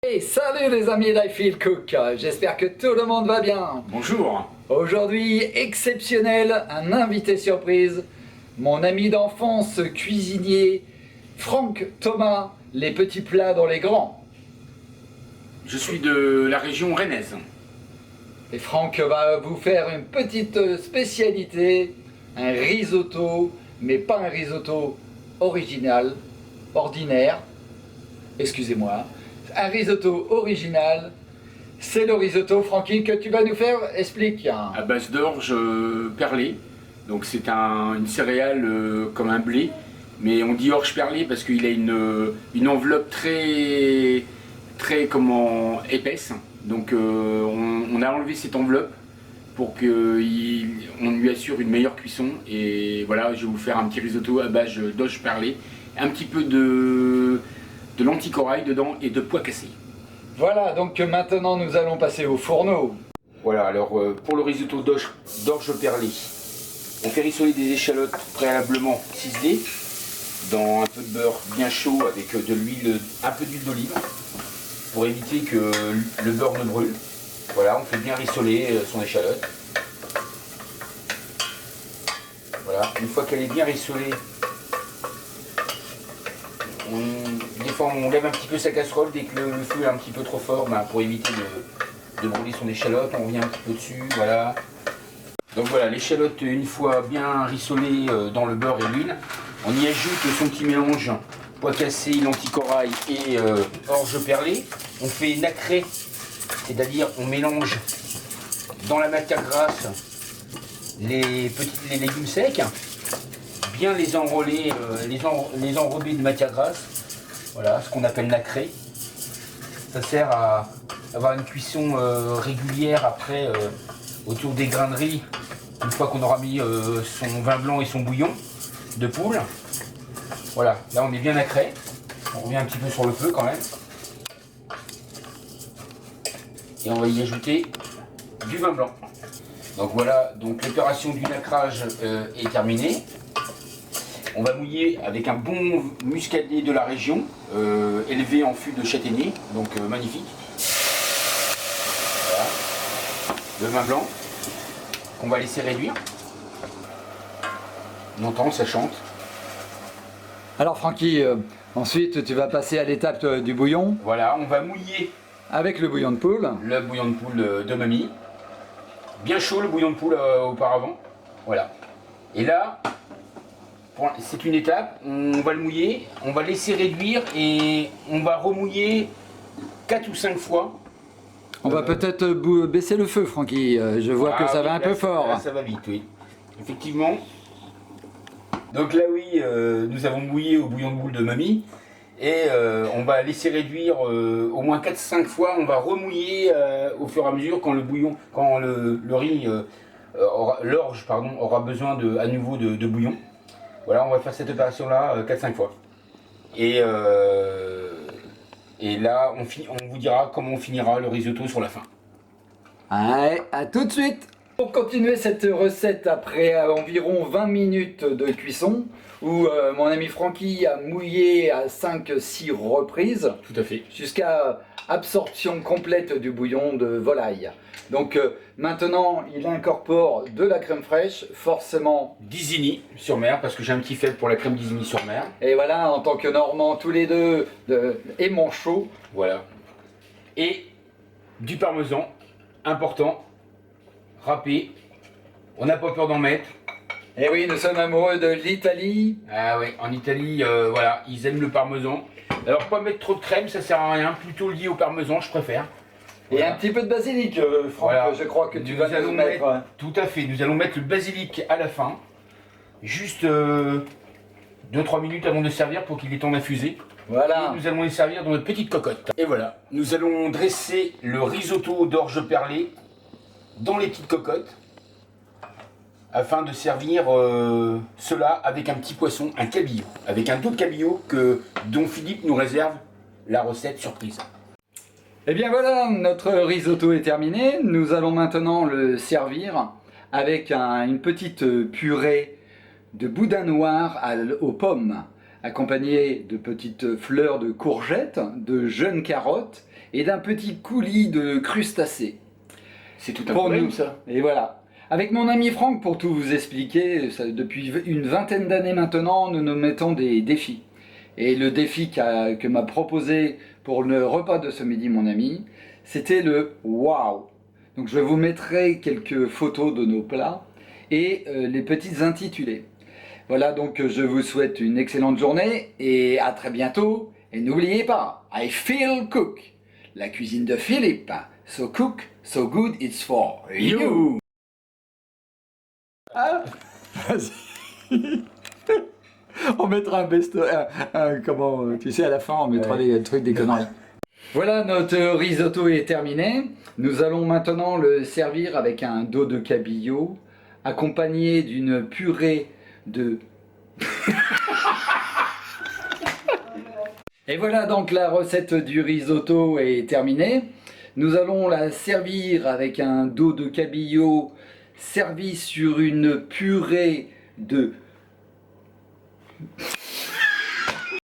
Hey, salut les amis d'I Feel Cook, j'espère que tout le monde va bien. Bonjour. Aujourd'hui, exceptionnel, un invité surprise, mon ami d'enfance cuisinier, Franck Thomas, les petits plats dans les grands. Je suis de la région rennaise. Et Franck va vous faire une petite spécialité, un risotto, mais pas un risotto original, ordinaire, excusez-moi, un risotto original. C'est le risotto, Francky, que tu vas nous faire. Explique. À base d'orge perlée. Donc c'est une céréale comme un blé. Mais on dit orge perlée parce qu'il a une enveloppe très épaisse. Donc on a enlevé cette enveloppe pour qu'on lui assure une meilleure cuisson. Et voilà, je vais vous faire un petit risotto à base d'orge perlée. Un petit peu de lentilles corail dedans et de pois cassés. Voilà, donc maintenant nous allons passer au fourneau. Voilà, alors pour le risotto d'orge perlée, on fait rissoler des échalotes préalablement ciselées dans un peu de beurre bien chaud avec de l'huile, un peu d'huile d'olive pour éviter que le beurre ne brûle. Voilà, on fait bien rissoler son échalote. Voilà, une fois qu'elle est bien rissolée, des fois on lève un petit peu sa casserole dès que le feu est un petit peu trop fort, pour éviter de brûler son échalote, on revient un petit peu dessus, voilà. Donc voilà, l'échalote une fois bien rissolée dans le beurre et l'huile, on y ajoute son petit mélange pois cassés, lentilles corail et orge perlée. On fait nacré, c'est-à-dire on mélange dans la matière grasse les légumes secs, bien les enrôler, les enrober de matière grasse. Voilà, ce qu'on appelle nacré. Ça sert à avoir une cuisson régulière après autour des grains de riz, une fois qu'on aura mis son vin blanc et son bouillon de poule. Voilà, là on est bien nacré. On revient un petit peu sur le feu quand même. Et on va y ajouter du vin blanc. Donc voilà, donc l'opération du nacrage est terminée. On va mouiller avec un bon muscadé de la région, élevé en fût de châtaignier, donc magnifique. Voilà. Le vin blanc, qu'on va laisser réduire. On entend, ça chante. Alors Francky, ensuite tu vas passer à l'étape du bouillon. Voilà, on va mouiller avec le bouillon de poule. Le bouillon de poule de mamie. Bien chaud le bouillon de poule auparavant. Voilà. Et là, c'est une étape, on va le mouiller, on va laisser réduire et on va remouiller 4 ou 5 fois. On va peut-être baisser le feu, Francky. Je vois que ça va un peu fort. Là, ça va vite, oui. Effectivement. Donc là, oui, nous avons mouillé au bouillon de poule de mamie. Et on va laisser réduire au moins 4-5 fois. On va remouiller au fur et à mesure quand le bouillon, quand le riz, l'orge, pardon, aura besoin à nouveau de bouillon. Voilà, on va faire cette opération-là 4-5 fois. Et là, on vous dira comment on finira le risotto sur la fin. Allez, à tout de suite. Pour continuer cette recette après environ 20 minutes de cuisson, où mon ami Francky a mouillé à 5-6 reprises. Tout à fait. Jusqu'à absorption complète du bouillon de volaille. Donc maintenant, il incorpore de la crème fraîche, forcément d'Isigny sur mer, parce que j'ai un petit faible pour la crème d'Isigny sur mer. Et voilà, en tant que Normand, tous les deux, et manchots. Voilà. Et du parmesan, important, râpé. On n'a pas peur d'en mettre. Et oui, nous sommes amoureux de l'Italie. Ah oui, en Italie, voilà, ils aiment le parmesan. Alors pas mettre trop de crème, ça sert à rien, plutôt lié au parmesan, je préfère. Voilà. Et un petit peu de basilic, Franck, voilà. Je crois que tu vas nous mettre. Tout à fait, nous allons mettre le basilic à la fin, juste 2-3 minutes avant de servir pour qu'il ait temps d'infuser. Voilà. Et nous allons les servir dans notre petite cocotte. Et voilà, nous allons dresser le risotto d'orge perlée dans les petites cocottes, afin de servir cela avec un petit poisson, un cabillaud, avec un double cabillaud dont Philippe nous réserve la recette surprise. Et bien voilà, notre risotto est terminé. Nous allons maintenant le servir avec une petite purée de boudin noir aux pommes, accompagnée de petites fleurs de courgettes, de jeunes carottes et d'un petit coulis de crustacés. C'est tout un Pour problème nous. ça. Et voilà. Avec mon ami Franck, pour tout vous expliquer, depuis une vingtaine d'années maintenant, nous nous mettons des défis. Et le défi que m'a proposé pour le repas de ce midi mon ami, c'était le wow. Donc je vous mettrai quelques photos de nos plats et les petites intitulés. Voilà, donc je vous souhaite une excellente journée et à très bientôt. Et n'oubliez pas, I feel cook. La cuisine de Philippe. So cook, so good, it's for you. Ah, vas-y. On mettra un best, comment, tu sais, à la fin, on mettra les trucs des conneries. Voilà, notre risotto est terminé. Nous allons maintenant le servir avec un dos de cabillaud, accompagné d'une purée de... Et voilà, donc la recette du risotto est terminée. Nous allons la servir avec un dos de cabillaud servi sur une purée de...